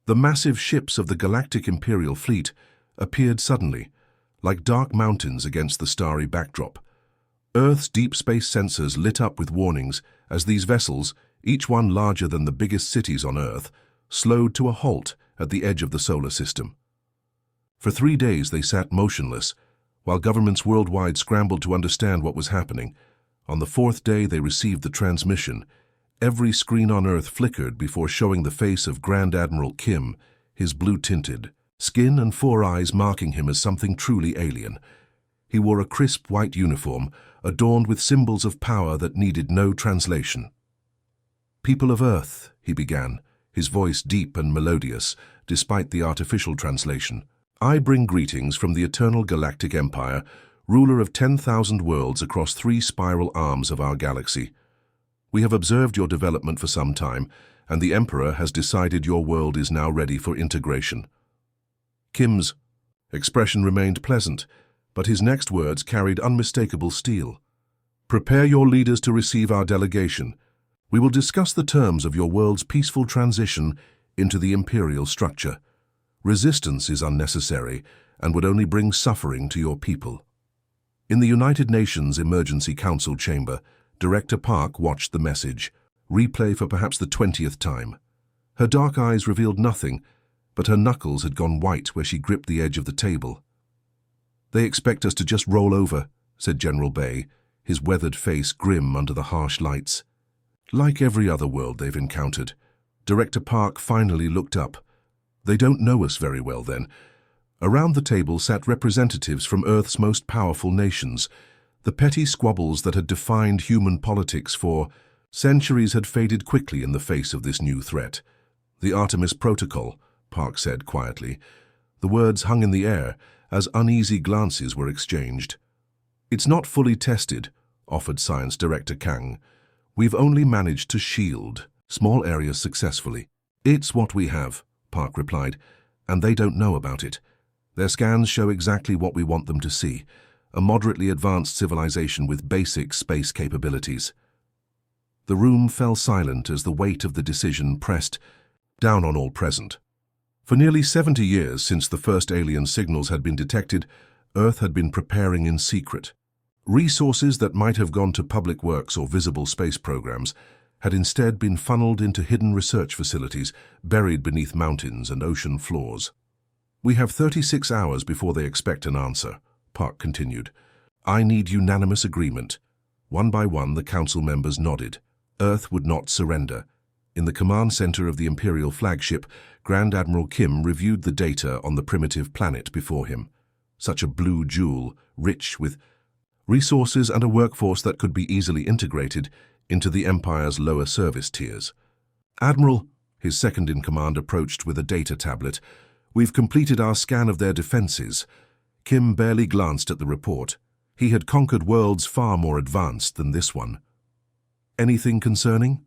The massive ships of the Galactic Imperial Fleet appeared suddenly, like dark mountains against the starry backdrop. Earth's deep space sensors lit up with warnings as these vessels, each one larger than the biggest cities on Earth, slowed to a halt at the edge of the solar system. For 3 days they sat motionless, while governments worldwide scrambled to understand what was happening. On the 4th day they received the transmission. Every screen on Earth flickered before showing the face of Grand Admiral Kim, his blue-tinted skin and 4 eyes marking him as something truly alien. He wore a crisp white uniform, adorned with symbols of power that needed no translation. "People of Earth," he began, his voice deep and melodious, despite the artificial translation. "I bring greetings from the eternal Galactic Empire, ruler of 10,000 worlds across 3 spiral arms of our galaxy. We have observed your development for some time, and the Emperor has decided your world is now ready for integration." Kim's expression remained pleasant, but his next words carried unmistakable steel. "Prepare your leaders to receive our delegation. We will discuss the terms of your world's peaceful transition into the imperial structure. Resistance is unnecessary and would only bring suffering to your people." In the United Nations Emergency Council chamber, Director Park watched the message, replay for perhaps the 20th time. Her dark eyes revealed nothing, but her knuckles had gone white where she gripped the edge of the table. "They expect us to just roll over," said General Bay, his weathered face grim under the harsh lights. "Like every other world they've encountered." Director Park finally looked up. "They don't know us very well then." Around the table sat representatives from Earth's most powerful nations. The petty squabbles that had defined human politics for centuries had faded quickly in the face of this new threat. "The Artemis Protocol," Park said quietly. The words hung in the air as uneasy glances were exchanged. "It's not fully tested," offered Science Director Kang. "We've only managed to shield small areas successfully." "It's what we have," Park replied, "and they don't know about it. Their scans show exactly what we want them to see, a moderately advanced civilization with basic space capabilities." The room fell silent as the weight of the decision pressed down on all present. For nearly 70 years since the first alien signals had been detected, Earth had been preparing in secret. Resources that might have gone to public works or visible space programs had instead been funneled into hidden research facilities buried beneath mountains and ocean floors. "We have 36 hours before they expect an answer," Park continued. "I need unanimous agreement." One by one, the council members nodded. Earth would not surrender. In the command center of the Imperial flagship, Grand Admiral Kim reviewed the data on the primitive planet before him. Such a blue jewel, rich with resources and a workforce that could be easily integrated into the Empire's lower service tiers. "Admiral," his second-in-command approached with a data tablet, "we've completed our scan of their defenses." Kim barely glanced at the report. He had conquered worlds far more advanced than this one. "Anything concerning?"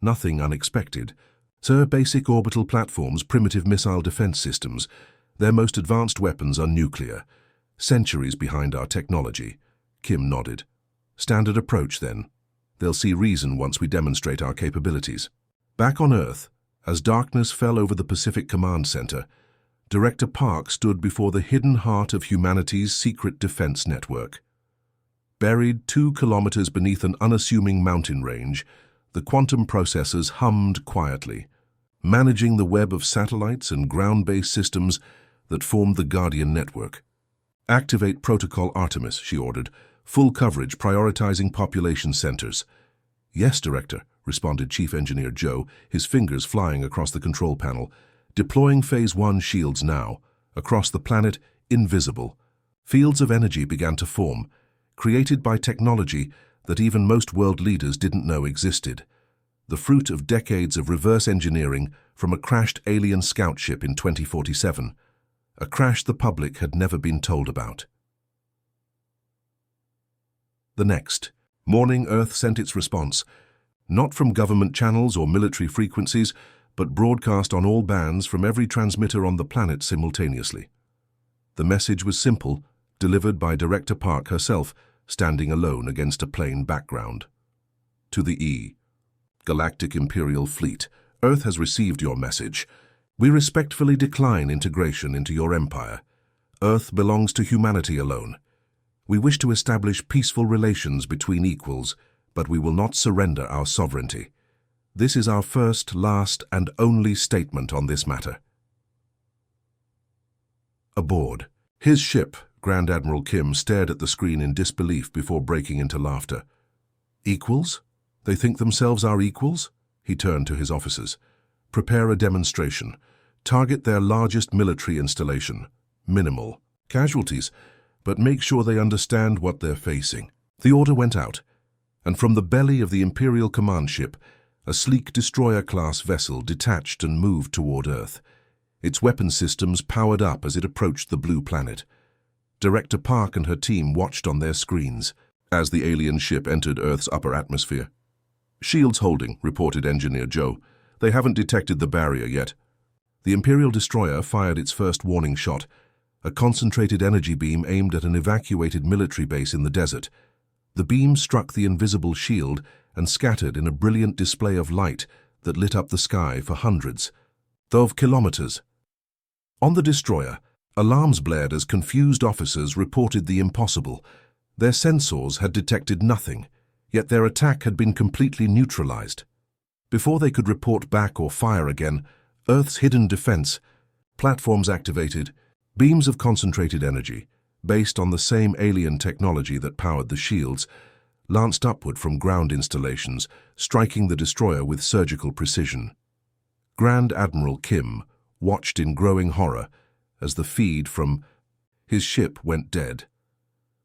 "Nothing unexpected. Sir, basic orbital platforms, primitive missile defense systems. Their most advanced weapons are nuclear. Centuries behind our technology." Kim nodded. "Standard approach, then. They'll see reason once we demonstrate our capabilities." Back on Earth, as darkness fell over the Pacific Command Center, Director Park stood before the hidden heart of humanity's secret defense network. Buried 2 kilometers beneath an unassuming mountain range, the quantum processors hummed quietly, managing the web of satellites and ground-based systems that formed the Guardian network. "Activate Protocol Artemis," she ordered. "Full coverage, prioritizing population centers." "Yes, Director," responded Chief Engineer Joe, his fingers flying across the control panel. "Deploying Phase 1 shields now. Across the planet, invisible." Fields of energy began to form, created by technology that even most world leaders didn't know existed. The fruit of decades of reverse engineering from a crashed alien scout ship in 2047. A crash the public had never been told about. The next morning, Earth sent its response, not from government channels or military frequencies, but broadcast on all bands from every transmitter on the planet simultaneously. The message was simple, delivered by Director Park herself, standing alone against a plain background. "To the Galactic Imperial Fleet, Earth has received your message. We respectfully decline integration into your empire. Earth belongs to humanity alone. We wish to establish peaceful relations between equals, but we will not surrender our sovereignty. This is our first, last, and only statement on this matter. Aboard. His ship, Grand Admiral Kim stared at the screen in disbelief before breaking into laughter. Equals? They think themselves our equals? He turned to his officers. Prepare a demonstration. Target their largest military installation. Minimal. Casualties, but make sure they understand what they're facing. The order went out, and from the belly of the Imperial command ship, a sleek destroyer-class vessel detached and moved toward Earth. Its weapon systems powered up as it approached the blue planet. Director Park and her team watched on their screens as the alien ship entered Earth's upper atmosphere. Shields holding, reported Engineer Joe. They haven't detected the barrier yet. The Imperial destroyer fired its first warning shot, a concentrated energy beam aimed at an evacuated military base in the desert. The beam struck the invisible shield and scattered in a brilliant display of light that lit up the sky for hundreds of kilometers. On the destroyer, alarms blared as confused officers reported the impossible. Their sensors had detected nothing, yet their attack had been completely neutralized. Before they could report back or fire again, Earth's hidden defense, platforms activated, beams of concentrated energy, based on the same alien technology that powered the shields, lanced upward from ground installations, striking the destroyer with surgical precision. Grand Admiral Kim watched in growing horror as the feed from his ship went dead.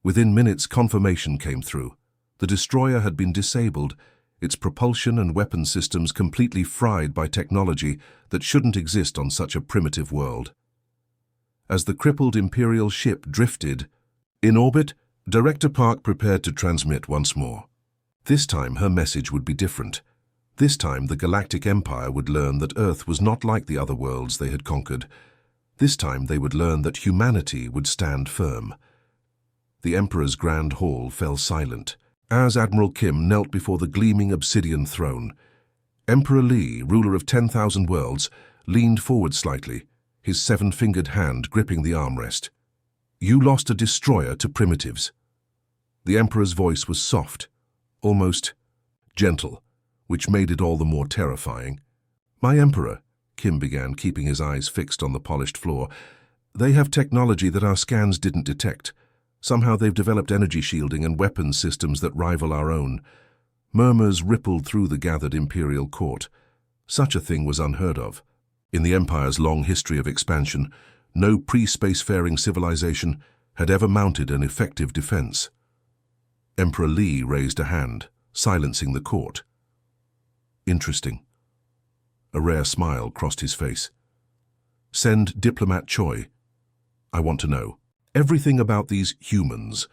Within minutes, confirmation came through. The destroyer had been disabled, its propulsion and weapon systems completely fried by technology that shouldn't exist on such a primitive world. As the crippled Imperial ship drifted in orbit, Director Park prepared to transmit once more. This time her message would be different. This time the Galactic Empire would learn that Earth was not like the other worlds they had conquered. This time they would learn that humanity would stand firm. The Emperor's grand hall fell silent as Admiral Kim knelt before the gleaming obsidian throne. Emperor Li, ruler of 10,000 worlds, leaned forward slightly, his seven-fingered hand gripping the armrest. You lost a destroyer to primitives. The Emperor's voice was soft, almost gentle, which made it all the more terrifying. My Emperor, Kim began, keeping his eyes fixed on the polished floor, they have technology that our scans didn't detect. Somehow they've developed energy shielding and weapons systems that rival our own. Murmurs rippled through the gathered Imperial court. Such a thing was unheard of. In the Empire's long history of expansion, no pre-spacefaring civilization had ever mounted an effective defense. Emperor Li raised a hand, silencing the court. Interesting. A rare smile crossed his face. Send Diplomat Choi. I want to know everything about these humans.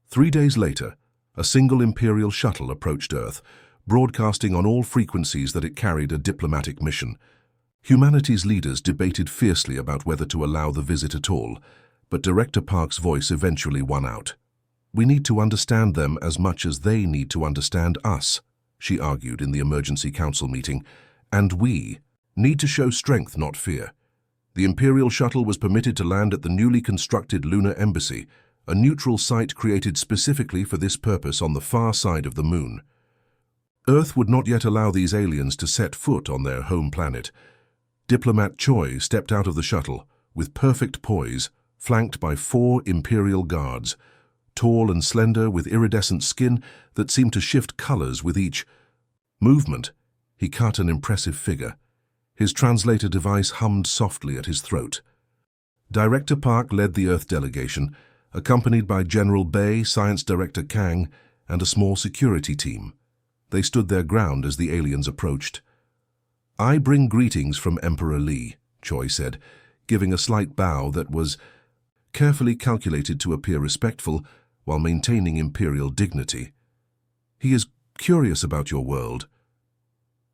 3 days later, a single Imperial shuttle approached Earth, broadcasting on all frequencies that it carried a diplomatic mission. Humanity's leaders debated fiercely about whether to allow the visit at all, but Director Park's voice eventually won out. We need to understand them as much as they need to understand us, she argued in the emergency council meeting, and we need to show strength, not fear. The Imperial shuttle was permitted to land at the newly constructed Lunar Embassy, a neutral site created specifically for this purpose on the far side of the moon. Earth would not yet allow these aliens to set foot on their home planet. Diplomat Choi stepped out of the shuttle with perfect poise, flanked by 4 Imperial guards, tall and slender with iridescent skin that seemed to shift colors with each movement. He cut an impressive figure. His translator device hummed softly at his throat. Director Park led the Earth delegation, accompanied by General Bay, Science Director Kang, and a small security team. They stood their ground as the aliens approached. I bring greetings from Emperor Li, Choi said, giving a slight bow that was carefully calculated to appear respectful while maintaining Imperial dignity. He is curious about your world.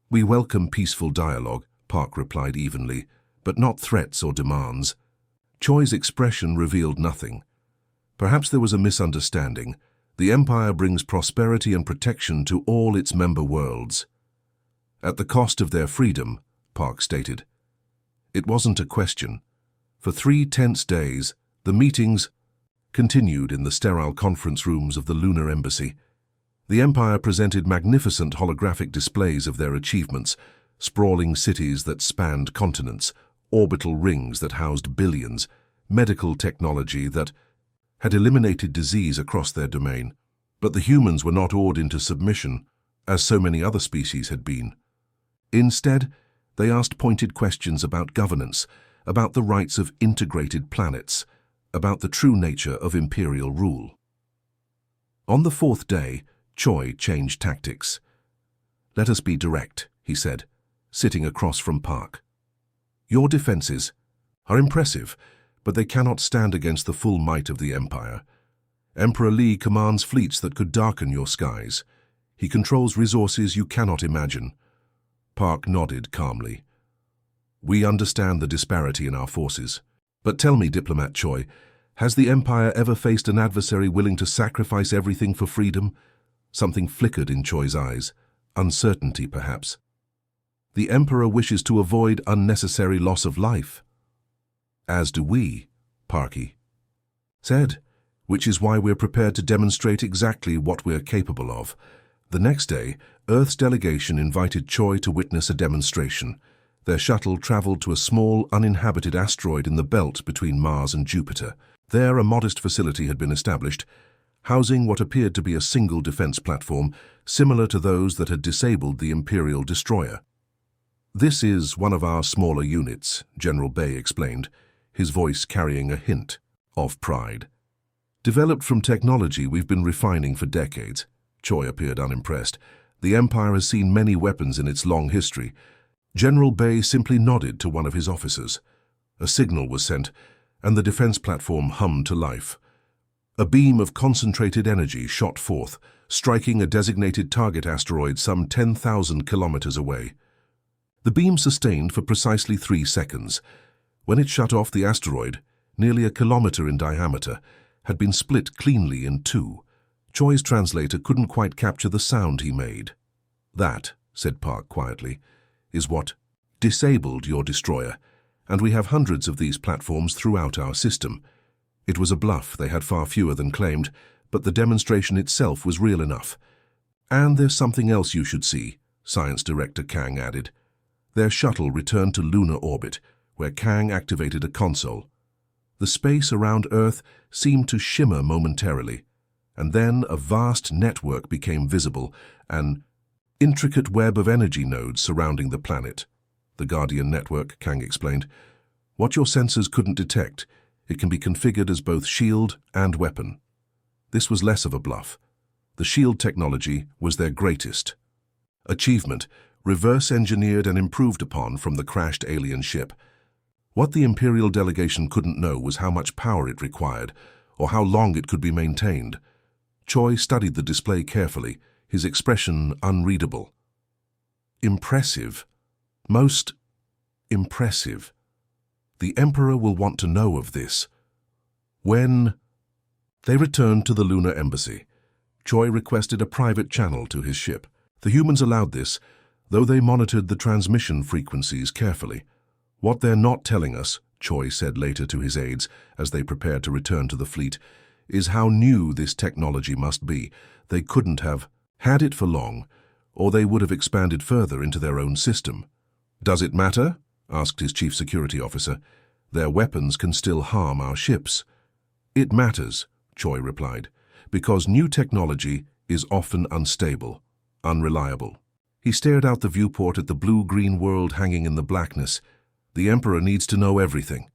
We welcome peaceful dialogue, Park replied evenly, but not threats or demands. Choi's expression revealed nothing. Perhaps there was a misunderstanding. The Empire brings prosperity and protection to all its member worlds. At the cost of their freedom, Park stated. It wasn't a question. For 3 tense days, the meetings continued in the sterile conference rooms of the lunar embassy. The Empire presented magnificent holographic displays of their achievements, sprawling cities that spanned continents, orbital rings that housed billions, medical technology that had eliminated disease across their domain. But the humans were not awed into submission, as so many other species had been. Instead, they asked pointed questions about governance, about the rights of integrated planets, about the true nature of imperial rule. On the 4th day, Choi changed tactics. "Let us be direct," he said, sitting across from Park. "Your defenses are impressive, but they cannot stand against the full might of the Empire. Emperor Li commands fleets that could darken your skies. He controls resources you cannot imagine." Park nodded calmly. "We understand the disparity in our forces. But tell me, Diplomat Choi, has the Empire ever faced an adversary willing to sacrifice everything for freedom?" Something flickered in Choi's eyes. Uncertainty, perhaps. "The Emperor wishes to avoid unnecessary loss of life." "As do we," Parky said, "which is why we're prepared to demonstrate exactly what we're capable of." The next day, Earth's delegation invited Choi to witness a demonstration. Their shuttle traveled to a small, uninhabited asteroid in the belt between Mars and Jupiter. There, a modest facility had been established, housing what appeared to be a single defense platform, similar to those that had disabled the Imperial destroyer. "This is one of our smaller units," General Bay explained, his voice carrying a hint of pride. "Developed from technology we've been refining for decades." Choi appeared unimpressed. "The Empire has seen many weapons in its long history." General Bay simply nodded to one of his officers. A signal was sent, and the defense platform hummed to life. A beam of concentrated energy shot forth, striking a designated target asteroid some 10,000 kilometers away. The beam sustained for precisely 3 seconds. When it shut off, the asteroid, nearly a kilometer in diameter, had been split cleanly in 2. Choi's translator couldn't quite capture the sound he made. "That," said Park quietly, "is what disabled your destroyer, and we have hundreds of these platforms throughout our system." It was a bluff. They had far fewer than claimed, but the demonstration itself was real enough. "And there's something else you should see," Science Director Kang added. Their shuttle returned to lunar orbit, where Kang activated a console. The space around Earth seemed to shimmer momentarily, and then a vast network became visible, an intricate web of energy nodes surrounding the planet. "The Guardian Network," Kang explained. "What your sensors couldn't detect, it can be configured as both shield and weapon." This was less of a bluff. The shield technology was their greatest achievement, reverse-engineered and improved upon from the crashed alien ship. What the Imperial delegation couldn't know was how much power it required, or how long it could be maintained. Choi studied the display carefully, his expression unreadable. "Impressive. Most impressive. The Emperor will want to know of this." When they returned to the lunar embassy, Choi requested a private channel to his ship. The humans allowed this, though they monitored the transmission frequencies carefully. "What they're not telling us," Choi said later to his aides as they prepared to return to the fleet, "is how new this technology must be. They couldn't have had it for long, or they would have expanded further into their own system." "Does it matter?" asked his chief security officer. "Their weapons can still harm our ships." "It matters," Choi replied, "because new technology is often unstable, unreliable." He stared out the viewport at the blue-green world hanging in the blackness. "The Emperor needs to know everything."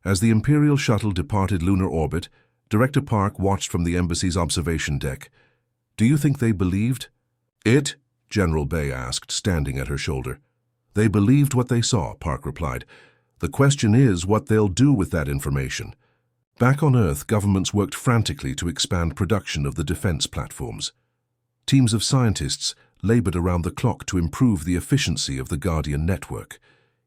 As the Imperial shuttle departed lunar orbit, Director Park watched from the embassy's observation deck. "Do you think they believed it?" General Bay asked, standing at her shoulder. "They believed what they saw," Park replied. "The question is what they'll do with that information." Back on Earth, governments worked frantically to expand production of the defense platforms. Teams of scientists labored around the clock to improve the efficiency of the Guardian network.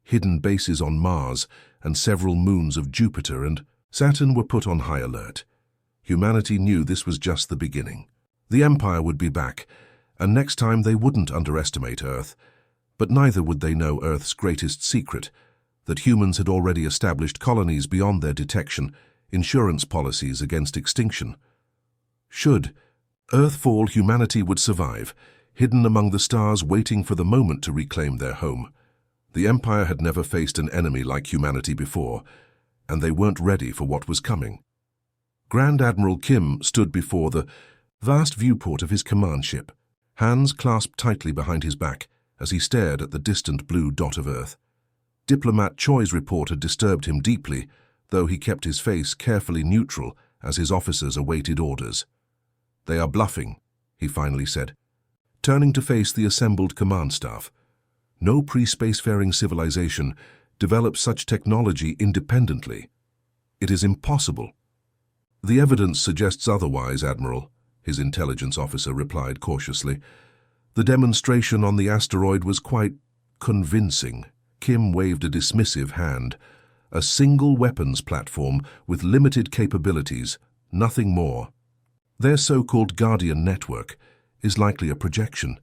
Hidden bases on Mars and several moons of Jupiter and Saturn were put on high alert. Humanity knew this was just the beginning. The Empire would be back, and next time they wouldn't underestimate Earth. But neither would they know Earth's greatest secret, that humans had already established colonies beyond their detection, insurance policies against extinction. Should Earth fall, humanity would survive, hidden among the stars waiting for the moment to reclaim their home. The Empire had never faced an enemy like humanity before, and they weren't ready for what was coming. Grand Admiral Kim stood before the vast viewport of his command ship, hands clasped tightly behind his back as he stared at the distant blue dot of Earth. Diplomat Choi's report had disturbed him deeply, though he kept his face carefully neutral as his officers awaited orders. "They are bluffing," he finally said, turning to face the assembled command staff. No pre-spacefaring civilization developed such technology independently. It is impossible. "The evidence suggests otherwise, Admiral," his intelligence officer replied cautiously. "The demonstration on the asteroid was quite convincing." Kim waved a dismissive hand. "A single weapons platform with limited capabilities, nothing more. Their so-called Guardian network is likely a projection,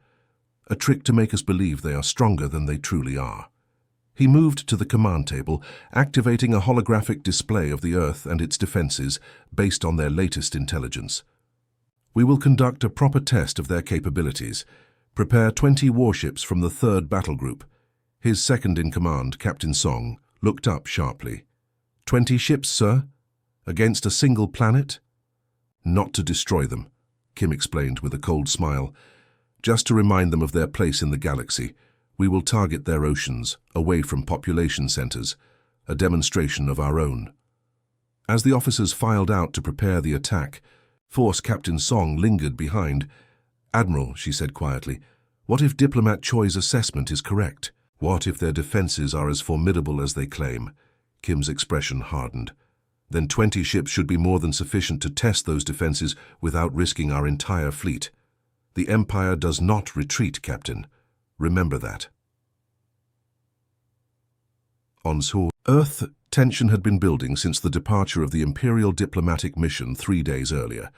a trick to make us believe they are stronger than they truly are." He moved to the command table, activating a holographic display of the Earth and its defenses based on their latest intelligence. "We will conduct a proper test of their capabilities. Prepare 20 warships from the 3rd Battle Group." His second-in-command, Captain Song, looked up sharply. 20 ships, sir? Against a single planet?" "Not to destroy them," Kim explained with a cold smile. "Just to remind them of their place in the galaxy. We will target their oceans, away from population centers, a demonstration of our own." As the officers filed out to prepare the attack, Force Captain Song lingered behind. "Admiral," she said quietly, "what if Diplomat Choi's assessment is correct? What if their defenses are as formidable as they claim?" Kim's expression hardened. "Then 20 ships should be more than sufficient to test those defenses without risking our entire fleet. The Empire does not retreat, Captain. Remember that." On Sur, Earth, tension had been building since the departure of the Imperial diplomatic mission 3 days earlier.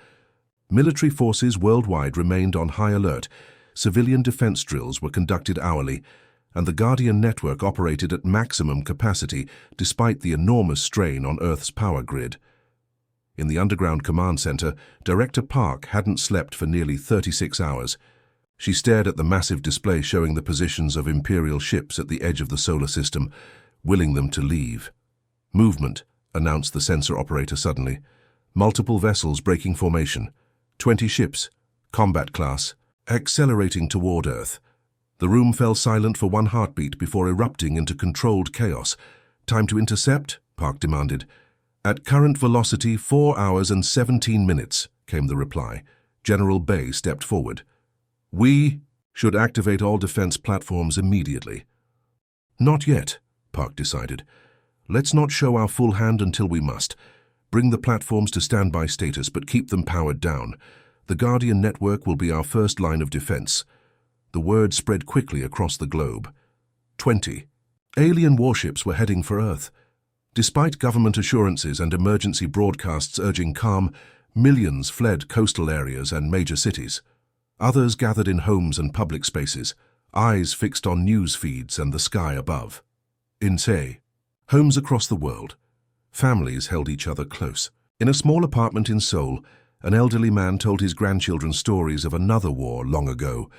Military forces worldwide remained on high alert, civilian defense drills were conducted hourly, and the Guardian network operated at maximum capacity despite the enormous strain on Earth's power grid. In the underground command center, Director Park hadn't slept for nearly 36 hours. She stared at the massive display showing the positions of Imperial ships at the edge of the solar system, willing them to leave. "Movement," announced the sensor operator suddenly. "Multiple vessels breaking formation. 20 ships, combat class, accelerating toward Earth." The room fell silent for one heartbeat before erupting into controlled chaos. "Time to intercept?" Park demanded. "At current velocity, 4 hours and 17 minutes, came the reply. General Bay stepped forward. "We should activate all defense platforms immediately." "Not yet," Park decided. "Let's not show our full hand until we must. Bring the platforms to standby status, but keep them powered down. The Guardian network will be our first line of defense." The word spread quickly across the globe. 20 alien warships were heading for Earth. Despite government assurances and emergency broadcasts urging calm, millions fled coastal areas and major cities. Others gathered in homes and public spaces, eyes fixed on news feeds and the sky above. In Seoul, homes across the world, families held each other close. In a small apartment in Seoul, an elderly man told his grandchildren stories of another war long ago,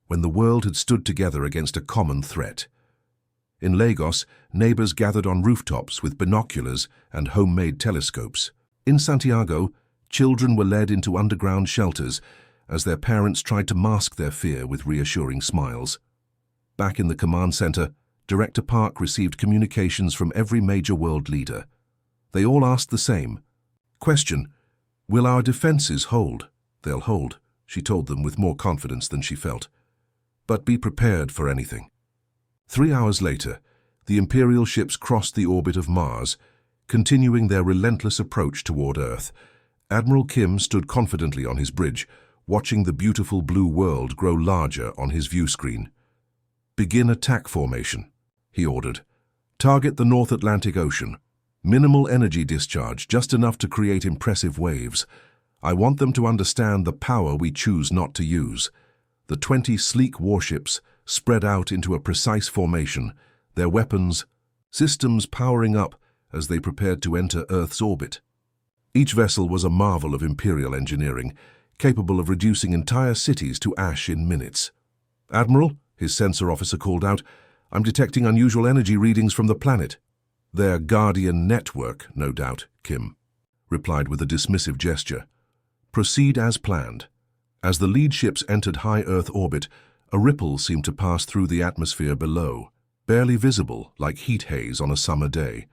when the world had stood together against a common threat. In Lagos, neighbors gathered on rooftops with binoculars and homemade telescopes. In Santiago, children were led into underground shelters as their parents tried to mask their fear with reassuring smiles. Back in the command center, Director Park received communications from every major world leader. They all asked the same question: will our defenses hold? "They'll hold," she told them with more confidence than she felt. "But be prepared for anything." 3 hours later, the Imperial ships crossed the orbit of Mars, continuing their relentless approach toward Earth. Admiral Kim stood confidently on his bridge, watching the beautiful blue world grow larger on his view screen. "Begin attack formation," he ordered. "Target the North Atlantic Ocean. Minimal energy discharge, just enough to create impressive waves. I want them to understand the power we choose not to use." The 20 sleek warships spread out into a precise formation, their weapons systems powering up as they prepared to enter Earth's orbit. Each vessel was a marvel of Imperial engineering, capable of reducing entire cities to ash in minutes. "Admiral," his sensor officer called out, "I'm detecting unusual energy readings from the planet." "Their Guardian network, no doubt," Kim replied with a dismissive gesture. "Proceed as planned." As the lead ships entered high Earth orbit, a ripple seemed to pass through the atmosphere below, barely visible like heat haze on a summer day.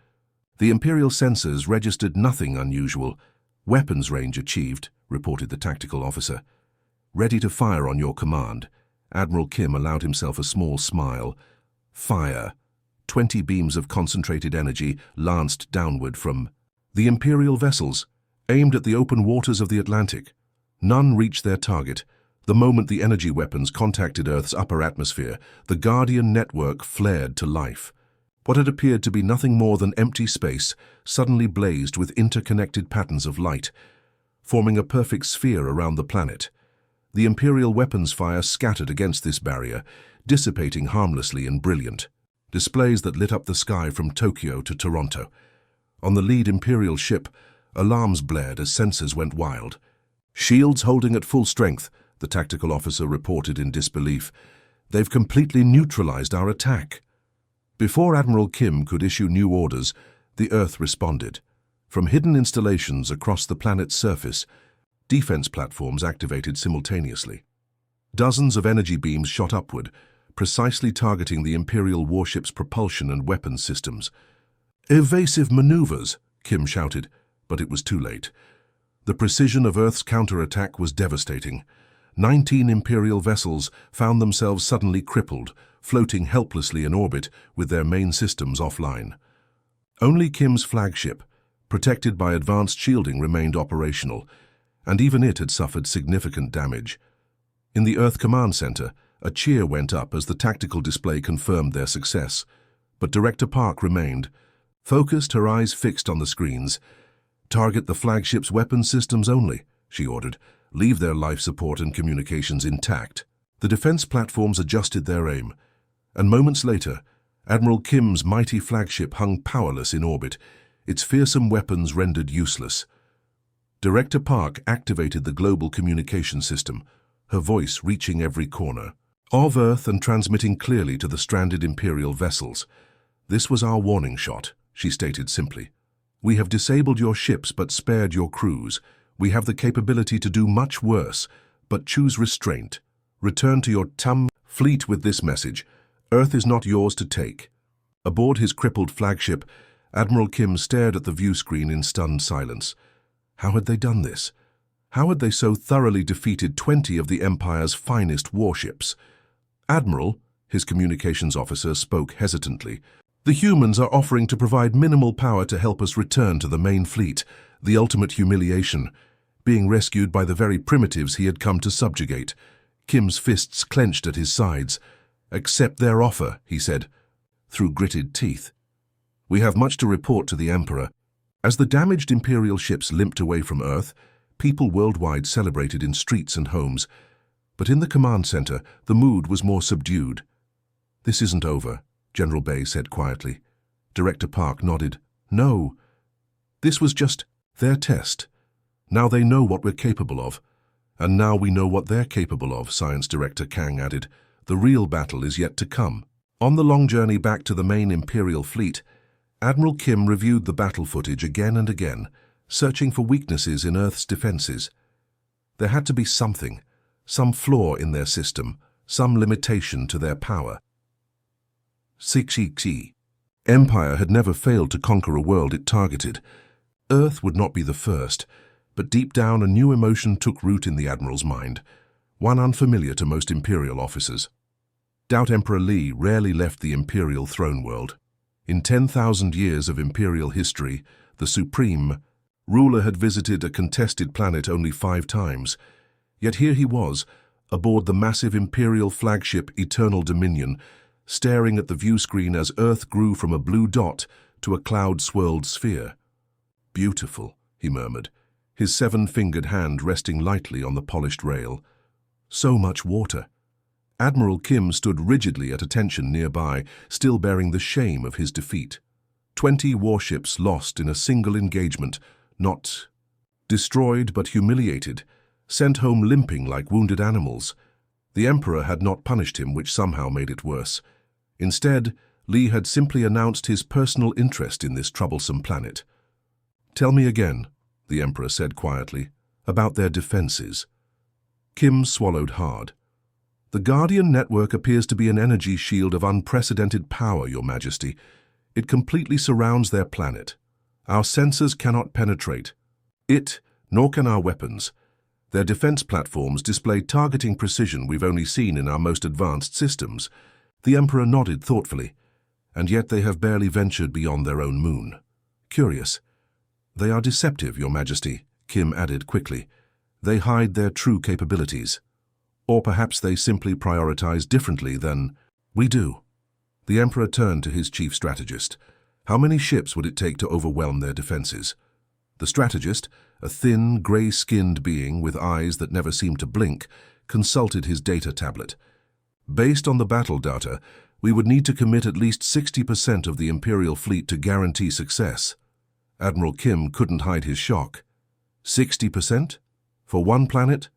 The Imperial sensors registered nothing unusual. "Weapons range achieved," reported the tactical officer. "Ready to fire on your command." Admiral Kim allowed himself a small smile. Fire. 20 beams of concentrated energy lanced downward from the Imperial vessels, aimed at the open waters of the Atlantic. None reached their target. The moment the energy weapons contacted Earth's upper atmosphere, the Guardian network flared to life. What had appeared to be nothing more than empty space suddenly blazed with interconnected patterns of light, forming a perfect sphere around the planet. The Imperial weapons fire scattered against this barrier, dissipating harmlessly and brilliant. Displays that lit up the sky from Tokyo to Toronto. On the lead Imperial ship, alarms blared as sensors went wild. "Shields holding at full strength," the tactical officer reported in disbelief. "They've completely neutralized our attack." Before Admiral Kim could issue new orders, the Earth responded. From hidden installations across the planet's surface, defense platforms activated simultaneously. Dozens of energy beams shot upward, precisely targeting the Imperial warship's propulsion and weapons systems. "Evasive maneuvers," Kim shouted, but it was too late. The precision of Earth's counterattack was devastating. 19 Imperial vessels found themselves suddenly crippled, floating helplessly in orbit with their main systems offline. Only Kim's flagship, protected by advanced shielding, remained operational, and even it had suffered significant damage. In the Earth Command Center, a cheer went up as the tactical display confirmed their success. But Director Park remained, focused, her eyes fixed on the screens. "Target the flagship's weapons systems only," she ordered. "Leave their life support and communications intact." The defense platforms adjusted their aim, and moments later, Admiral Kim's mighty flagship hung powerless in orbit, its fearsome weapons rendered useless. Director Park activated the global communication system, her voice reaching every corner of Earth and transmitting clearly to the stranded Imperial vessels. "This was our warning shot," she stated simply. "We have disabled your ships but spared your crews. We have the capability to do much worse, but choose restraint. Return to your fleet with this message. Earth is not yours to take." Aboard his crippled flagship, Admiral Kim stared at the view screen in stunned silence. How had they done this? How had they so thoroughly defeated 20 of the Empire's finest warships? "Admiral," his communications officer spoke hesitantly, "the humans are offering to provide minimal power to help us return to the main fleet, the ultimate humiliation, being rescued by the very primitives he had come to subjugate." Kim's fists clenched at his sides. "Accept their offer," he said, through gritted teeth. "We have much to report to the Emperor." As the damaged Imperial ships limped away from Earth, people worldwide celebrated in streets and homes. But in the command center, the mood was more subdued. "This isn't over," General Bay said quietly. Director Park nodded. "No, this was just their test. Now they know what we're capable of. And now we know what they're capable of," Science Director Kang added. "The real battle is yet to come." On the long journey back to the main Imperial fleet, Admiral Kim reviewed the battle footage again and again, searching for weaknesses in Earth's defenses. There had to be something, some flaw in their system, some limitation to their power. Empire had never failed to conquer a world it targeted. Earth would not be the first, but deep down a new emotion took root in the Admiral's mind, one unfamiliar to most Imperial officers. Doubt Emperor Li rarely left the Imperial throne world. In 10,000 years of Imperial history, the Supreme Ruler had visited a contested planet only 5 times. Yet here he was, aboard the massive Imperial flagship Eternal Dominion, staring at the view screen as Earth grew from a blue dot to a cloud-swirled sphere. "Beautiful," he murmured, his 7-fingered hand resting lightly on the polished rail. "So much water." Admiral Kim stood rigidly at attention nearby, still bearing the shame of his defeat. 20 warships lost in a single engagement, not destroyed but humiliated, sent home limping like wounded animals. The Emperor had not punished him, which somehow made it worse. Instead, Li had simply announced his personal interest in this troublesome planet. "Tell me again," the Emperor said quietly, "about their defenses." Kim swallowed hard. "The Guardian network appears to be an energy shield of unprecedented power, Your Majesty. It completely surrounds their planet. Our sensors cannot penetrate it, nor can our weapons. Their defense platforms display targeting precision we've only seen in our most advanced systems." The Emperor nodded thoughtfully. "And yet they have barely ventured beyond their own moon. Curious." "They are deceptive, Your Majesty," Kim added quickly. "They hide their true capabilities. Or perhaps they simply prioritize differently than we do." The Emperor turned to his chief strategist. How many ships would it take to overwhelm their defenses? The strategist, a thin, grey-skinned being with eyes that never seemed to blink, consulted his data tablet. "Based on the battle data, we would need to commit at least 60% of the Imperial fleet to guarantee success." Admiral Kim couldn't hide his shock. 60%? For one planet?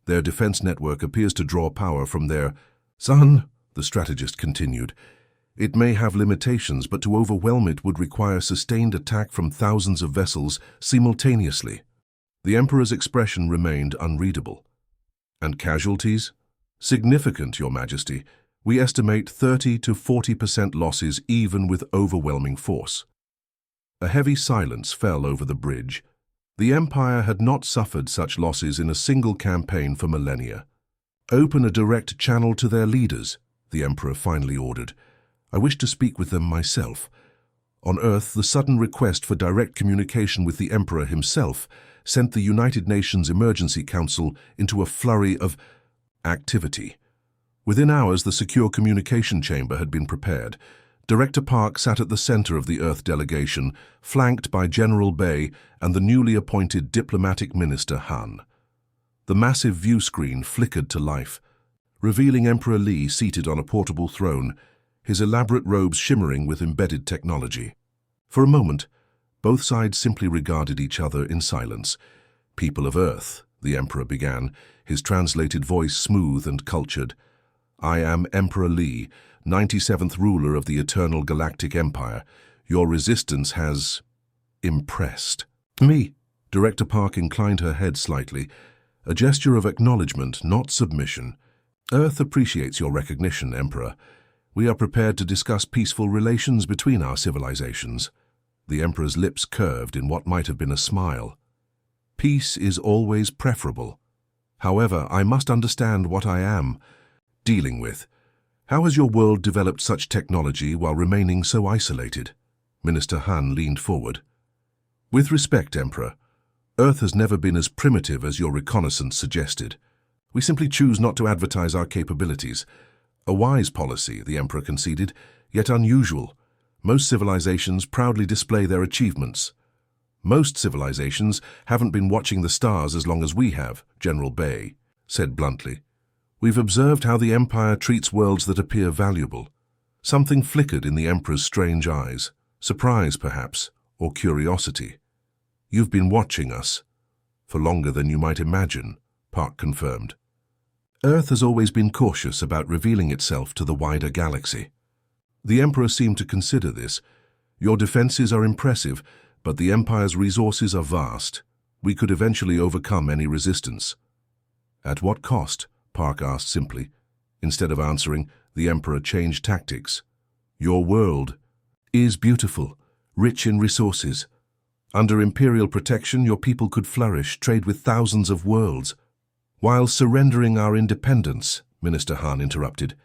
Their defense network appears to draw power from their sun, the strategist continued. "It may have limitations, but to overwhelm it would require sustained attack from thousands of vessels simultaneously." The Emperor's expression remained unreadable. "And casualties?" "Significant, Your Majesty. We estimate 30 to 40% losses even with overwhelming force." A heavy silence fell over the bridge. The Empire had not suffered such losses in a single campaign for millennia. "Open a direct channel to their leaders," the Emperor finally ordered. "I wish to speak with them myself." On Earth, the sudden request for direct communication with the Emperor himself sent the United Nations Emergency Council into a flurry of activity. Within hours, the secure communication chamber had been prepared. Director Park sat at the center of the Earth delegation, flanked by General Bay and the newly appointed diplomatic minister Han. The massive view screen flickered to life, revealing Emperor Li seated on a portable throne, his elaborate robes shimmering with embedded technology. For a moment, both sides simply regarded each other in silence. "People of Earth," the Emperor began, his translated voice smooth and cultured. "I am Emperor Li, 97th ruler of the Eternal Galactic Empire. Your resistance has impressed me." Director Park inclined her head slightly, a gesture of acknowledgement, not submission. "Earth appreciates your recognition, Emperor. We are prepared to discuss peaceful relations between our civilizations." The Emperor's lips curved in what might have been a smile. "Peace is always preferable. However, I must understand what I am dealing with. How has your world developed such technology while remaining so isolated?" Minister Han leaned forward. "With respect, Emperor, Earth has never been as primitive as your reconnaissance suggested. We simply choose not to advertise our capabilities. A wise policy," the Emperor conceded, "yet unusual. Most civilizations proudly display their achievements." "Most civilizations haven't been watching the stars as long as we have," General Bay said bluntly. "We've observed how the Empire treats worlds that appear valuable." Something flickered in the Emperor's strange eyes, surprise perhaps, or curiosity. "You've been watching us for longer than you might imagine," Park confirmed. "Earth has always been cautious about revealing itself to the wider galaxy." The Emperor seemed to consider this. "Your defenses are impressive, but the Empire's resources are vast. We could eventually overcome any resistance." "At what cost?" Park asked simply. Instead of answering, the Emperor changed tactics. "Your world is beautiful, rich in resources. Under Imperial protection, your people could flourish, trade with thousands of worlds." "While surrendering our independence," Minister Han interrupted.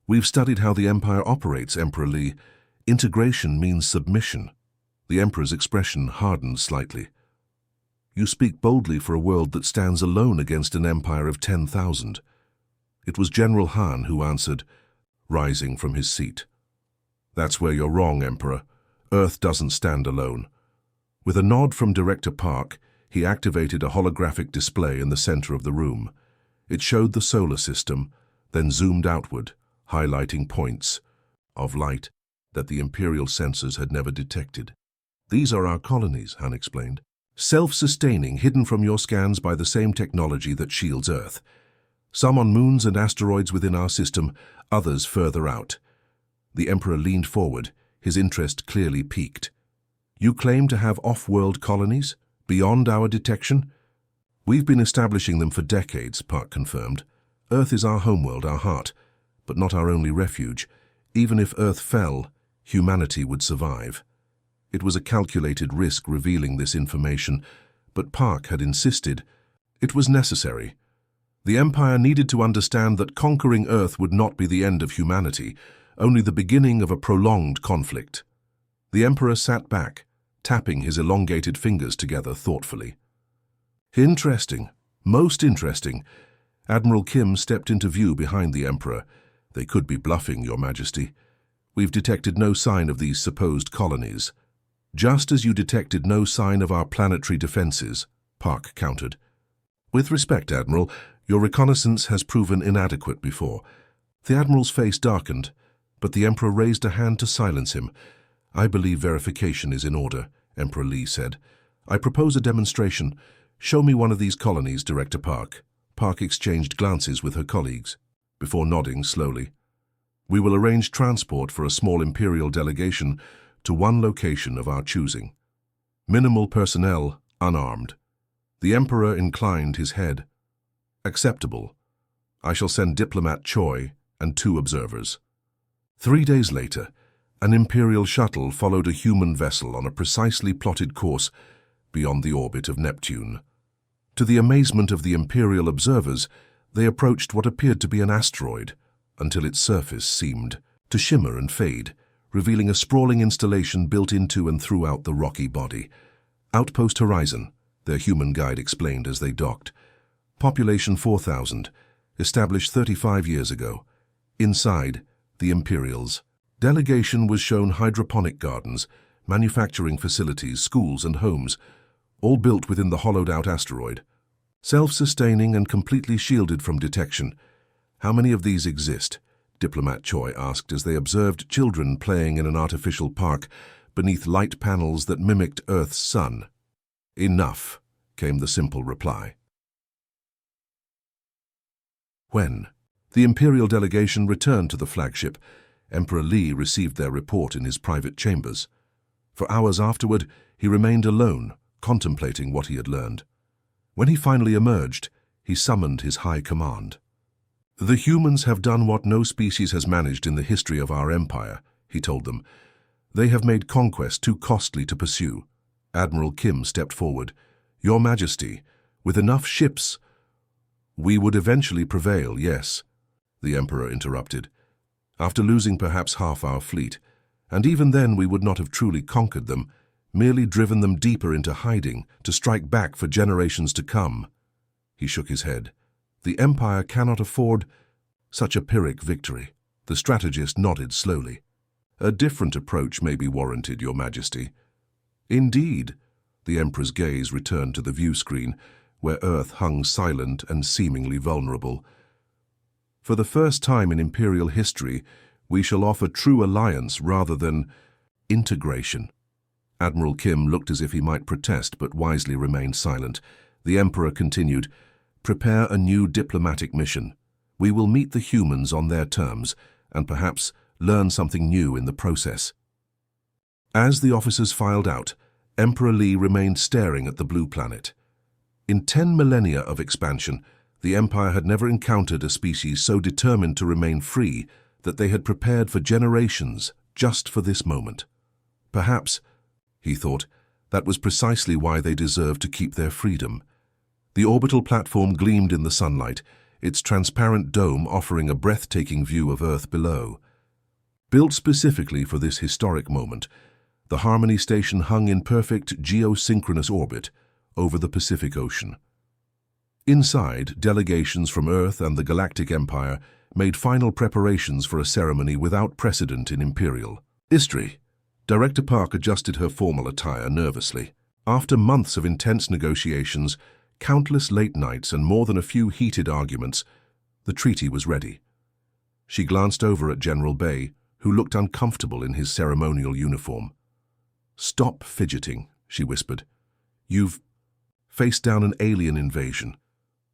"We've studied how the Empire operates, Emperor Li. Integration means submission." The Emperor's expression hardened slightly. "You speak boldly for a world that stands alone against an empire of 10,000. It was General Han who answered, rising from his seat. "That's where you're wrong, Emperor. Earth doesn't stand alone." With a nod from Director Park, he activated a holographic display in the center of the room. It showed the solar system, then zoomed outward, highlighting points of light. that the Imperial sensors had never detected. "These are our colonies," Han explained. "Self-sustaining, hidden from your scans by the same technology that shields Earth. Some on moons and asteroids within our system, others further out." The Emperor leaned forward, his interest clearly piqued. "You claim to have off-world colonies, beyond our detection?" "We've been establishing them for decades," Park confirmed. "Earth is our homeworld, our heart, but not our only refuge. Even if Earth fell, humanity would survive." It was a calculated risk revealing this information, but Park had insisted. It was necessary. The Empire needed to understand that conquering Earth would not be the end of humanity, only the beginning of a prolonged conflict. The Emperor sat back, tapping his elongated fingers together thoughtfully. "Interesting. Most interesting." Admiral Kim stepped into view behind the Emperor. "They could be bluffing, Your Majesty. We've detected no sign of these supposed colonies." "Just as you detected no sign of our planetary defenses," Park countered. "With respect, Admiral, your reconnaissance has proven inadequate before." The Admiral's face darkened, but the Emperor raised a hand to silence him. "I believe verification is in order," Emperor Lee said. "I propose a demonstration. Show me one of these colonies, Director Park." Park exchanged glances with her colleagues, before nodding slowly. "We will arrange transport for a small Imperial delegation to one location of our choosing. Minimal personnel, unarmed." The Emperor inclined his head. "Acceptable. I shall send Diplomat Choi and 2 observers." 3 days later, an Imperial shuttle followed a human vessel on a precisely plotted course beyond the orbit of Neptune. To the amazement of the Imperial observers, they approached what appeared to be an asteroid, until its surface seemed to shimmer and fade, revealing a sprawling installation built into and throughout the rocky body. "Outpost Horizon," their human guide explained as they docked. "Population 4,000, established 35 years ago. Inside, the Imperials. Delegation was shown hydroponic gardens, manufacturing facilities, schools and homes, all built within the hollowed-out asteroid. Self-sustaining and completely shielded from detection. How many of these exist?" Diplomat Choi asked as they observed children playing in an artificial park beneath light panels that mimicked Earth's sun. "Enough," came the simple reply. When the Imperial delegation returned to the flagship, Emperor Lee received their report in his private chambers. For hours afterward, he remained alone, contemplating what he had learned. When he finally emerged, he summoned his high command. "The humans have done what no species has managed in the history of our empire," he told them. "They have made conquest too costly to pursue." Admiral Kim stepped forward. "Your Majesty, with enough ships—" "We would eventually prevail, yes," the Emperor interrupted. "After losing perhaps half our fleet, and even then we would not have truly conquered them, merely driven them deeper into hiding, to strike back for generations to come." He shook his head. "The Empire cannot afford such a Pyrrhic victory." The strategist nodded slowly. "A different approach may be warranted, Your Majesty." "Indeed." The Emperor's gaze returned to the view screen, where Earth hung silent and seemingly vulnerable. "For the first time in Imperial history, we shall offer true alliance rather than integration." Admiral Kim looked as if he might protest, but wisely remained silent. The Emperor continued, "Prepare a new diplomatic mission. We will meet the humans on their terms, and perhaps learn something new in the process." As the officers filed out, Emperor Lee remained staring at the blue planet. In 10 millennia of expansion, the Empire had never encountered a species so determined to remain free that they had prepared for generations just for this moment. Perhaps, he thought, that was precisely why they deserved to keep their freedom. The orbital platform gleamed in the sunlight, its transparent dome offering a breathtaking view of Earth below. Built specifically for this historic moment, the Harmony Station hung in perfect geosynchronous orbit over the Pacific Ocean. Inside, delegations from Earth and the Galactic Empire made final preparations for a ceremony without precedent in Imperial history. Director Park adjusted her formal attire nervously. After months of intense negotiations, countless late nights and more than a few heated arguments, the treaty was ready. She glanced over at General Bay, who looked uncomfortable in his ceremonial uniform. "Stop fidgeting," she whispered. "You've faced down an alien invasion.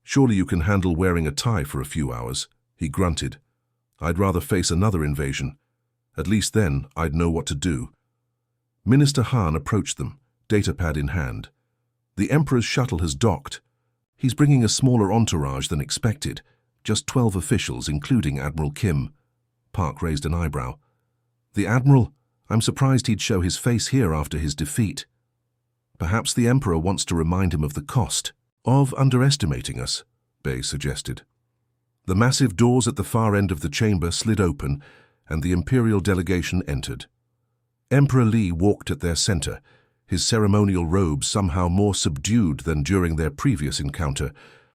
Surely you can handle wearing a tie for a few hours." He grunted. "I'd rather face another invasion. At least then I'd know what to do." Minister Han approached them, datapad in hand. "The Emperor's shuttle has docked. He's bringing a smaller entourage than expected. Just 12 officials, including Admiral Kim." Park raised an eyebrow. "The Admiral? I'm surprised he'd show his face here after his defeat." "Perhaps the Emperor wants to remind him of the cost of underestimating us," Bay suggested. The massive doors at the far end of the chamber slid open, and the Imperial delegation entered. Emperor Li walked at their center, his ceremonial robes somehow more subdued than during their previous encounter,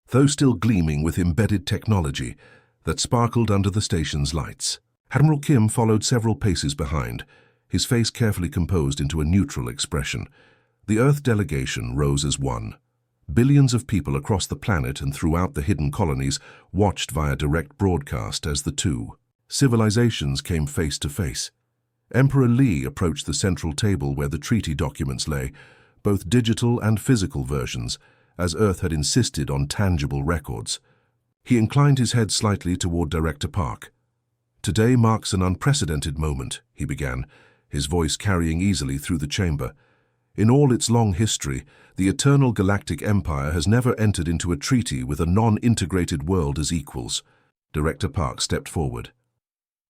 though still gleaming with embedded technology that sparkled under the station's lights. Admiral Kim followed several paces behind, his face carefully composed into a neutral expression. The Earth delegation rose as one. Billions of people across the planet and throughout the hidden colonies watched via direct broadcast as the two civilizations came face to face. Emperor Li approached the central table where the treaty documents lay, both digital and physical versions, as Earth had insisted on tangible records. He inclined his head slightly toward Director Park. "Today marks an unprecedented moment," he began, his voice carrying easily through the chamber. "In all its long history, the Eternal Galactic Empire has never entered into a treaty with a non-integrated world as equals." Director Park stepped forward.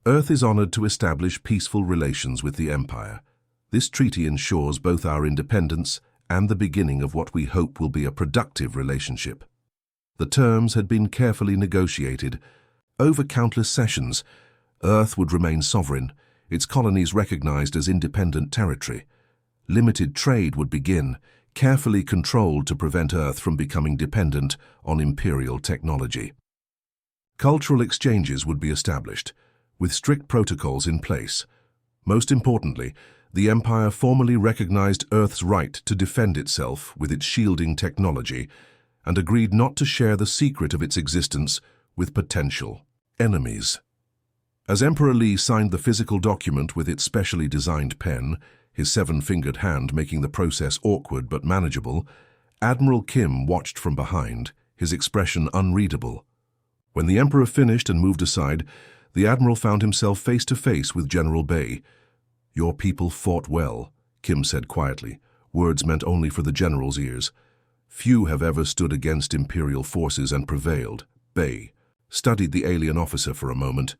"Earth is honored to establish peaceful relations with the Empire. This treaty ensures both our independence and the beginning of what we hope will be a productive relationship." The terms had been carefully negotiated. Over countless sessions, Earth would remain sovereign, its colonies recognized as independent territory. Limited trade would begin, carefully controlled to prevent Earth from becoming dependent on Imperial technology. Cultural exchanges would be established, with strict protocols in place. Most importantly, the Empire formally recognized Earth's right to defend itself with its shielding technology and agreed not to share the secret of its existence with potential enemies. As Emperor Li signed the physical document with its specially designed pen, his 7-fingered hand making the process awkward but manageable, Admiral Kim watched from behind, his expression unreadable. When the Emperor finished and moved aside, the Admiral found himself face to face with General Bay. "Your people fought well," Kim said quietly, words meant only for the General's ears. "Few have ever stood against Imperial forces and prevailed." Bay studied the alien officer for a moment.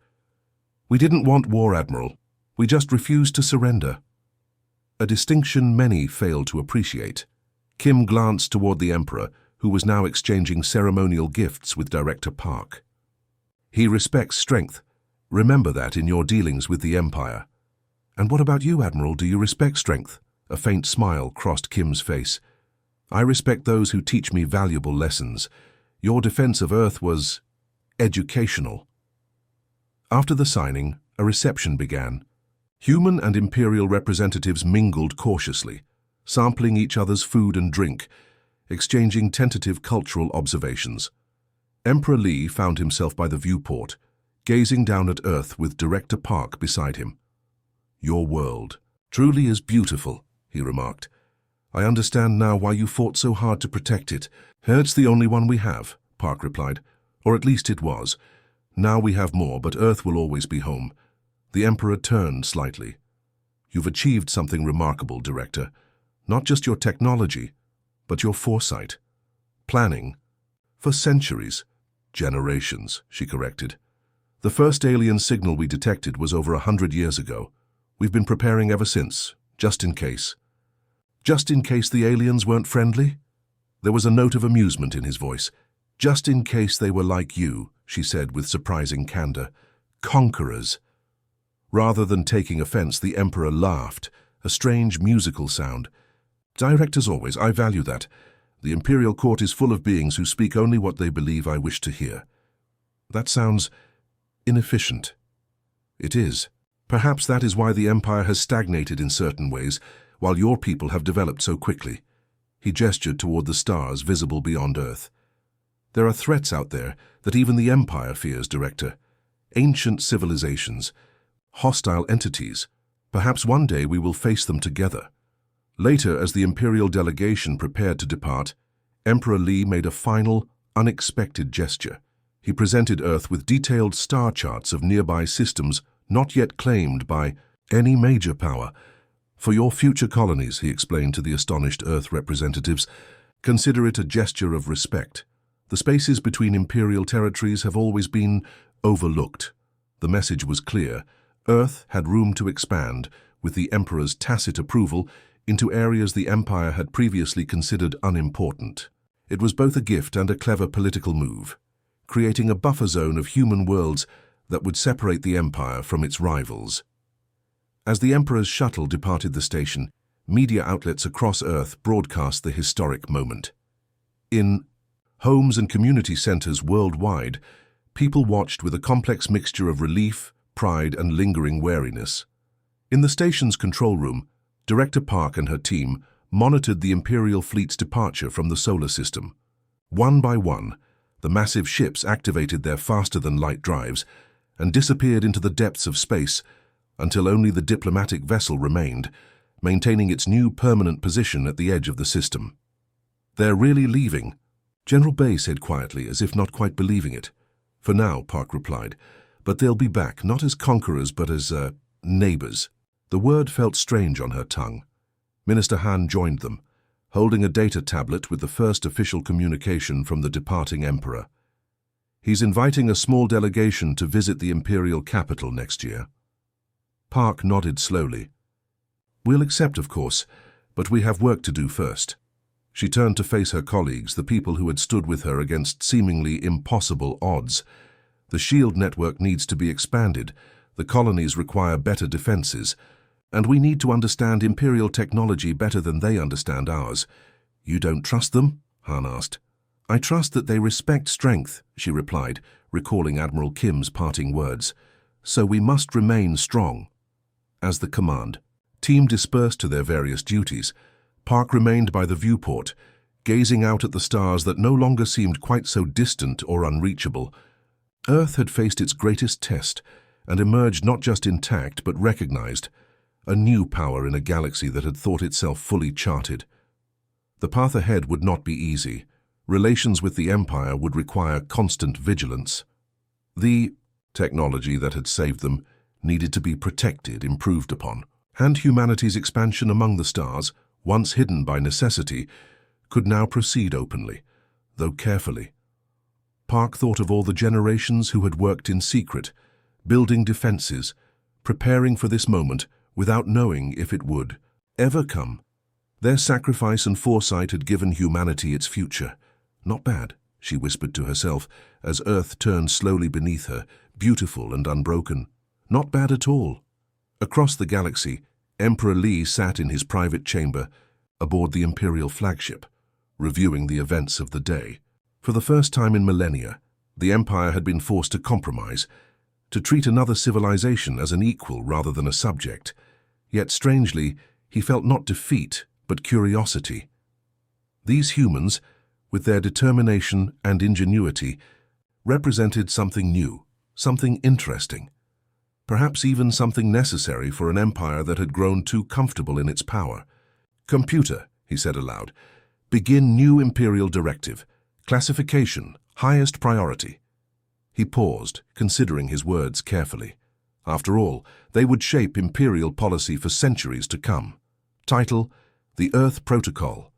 "We didn't want war, Admiral. We just refused to surrender." A distinction many failed to appreciate. Kim glanced toward the Emperor, who was now exchanging ceremonial gifts with Director Park. "He respects strength. Remember that in your dealings with the Empire." "And what about you, Admiral? Do you respect strength?" A faint smile crossed Kim's face. "I respect those who teach me valuable lessons. Your defense of Earth was educational." After the signing, a reception began. Human and Imperial representatives mingled cautiously, sampling each other's food and drink, exchanging tentative cultural observations. Emperor Li found himself by the viewport, gazing down at Earth with Director Park beside him. "Your world truly is beautiful," he remarked. "I understand now why you fought so hard to protect it." "It's the only one we have," Park replied. "Or at least it was. Now we have more, but Earth will always be home." The Emperor turned slightly. "You've achieved something remarkable, Director. Not just your technology, but your foresight. Planning. For centuries. Generations," she corrected. "The first alien signal we detected was over 100 years ago. We've been preparing ever since, just in case." "Just in case the aliens weren't friendly?" There was a note of amusement in his voice. "Just in case they were like you," she said with surprising candor. "Conquerors." Rather than taking offense, the Emperor laughed, a strange musical sound. "Direct as always, I value that. The Imperial Court is full of beings who speak only what they believe I wish to hear." "That sounds inefficient." "It is. Perhaps that is why the Empire has stagnated in certain ways, while your people have developed so quickly." He gestured toward the stars visible beyond Earth. "There are threats out there that even the Empire fears, Director. Ancient civilizations. hostile entities. Perhaps one day we will face them together. Later, as the Imperial delegation prepared to depart, Emperor Li made a final, unexpected gesture. He presented Earth with detailed star charts of nearby systems not yet claimed by any major power. For your future colonies, he explained to the astonished Earth representatives, consider it a gesture of respect. The spaces between Imperial territories have always been overlooked. The message was clear. Earth had room to expand, with the Emperor's tacit approval, into areas the Empire had previously considered unimportant. It was both a gift and a clever political move, creating a buffer zone of human worlds that would separate the Empire from its rivals. As the Emperor's shuttle departed the station, media outlets across Earth broadcast the historic moment. In homes and community centers worldwide, people watched with a complex mixture of relief, pride, and lingering wariness. In the station's control room, Director Park and her team monitored the Imperial fleet's departure from the solar system. One by one, the massive ships activated their faster-than-light drives and disappeared into the depths of space until only the diplomatic vessel remained, maintaining its new permanent position at the edge of the system. "They're really leaving," General Bay said quietly, as if not quite believing it. "For now," Park replied, "but they'll be back, not as conquerors, but as, neighbors." The word felt strange on her tongue. Minister Han joined them, holding a data tablet with the first official communication from the departing Emperor. "He's inviting a small delegation to visit the Imperial capital next year." Park nodded slowly. "We'll accept, of course, but we have work to do first." She turned to face her colleagues, the people who had stood with her against seemingly impossible odds. "The shield network needs to be expanded, the colonies require better defenses, and we need to understand Imperial technology better than they understand ours." "You don't trust them?" Han asked. "I trust that they respect strength," she replied, recalling Admiral Kim's parting words. "So we must remain strong." As the command team dispersed to their various duties, Park remained by the viewport, gazing out at the stars that no longer seemed quite so distant or unreachable. Earth had faced its greatest test and emerged not just intact but recognized, a new power in a galaxy that had thought itself fully charted. The path ahead would not be easy. Relations with the Empire would require constant vigilance. The technology that had saved them needed to be protected, improved upon, and humanity's expansion among the stars, once hidden by necessity, could now proceed openly, though carefully. Park thought of all the generations who had worked in secret, building defenses, preparing for this moment without knowing if it would ever come. Their sacrifice and foresight had given humanity its future. "Not bad," she whispered to herself as Earth turned slowly beneath her, beautiful and unbroken. "Not bad at all." Across the galaxy, Emperor Li sat in his private chamber aboard the Imperial flagship, reviewing the events of the day. For the first time in millennia, the Empire had been forced to compromise, to treat another civilization as an equal rather than a subject. Yet strangely, he felt not defeat, but curiosity. These humans, with their determination and ingenuity, represented something new, something interesting. Perhaps even something necessary for an empire that had grown too comfortable in its power. "Computer," he said aloud, "begin new Imperial directive. Classification, highest priority." He paused, considering his words carefully. After all, they would shape Imperial policy for centuries to come. Title: The Earth Protocol.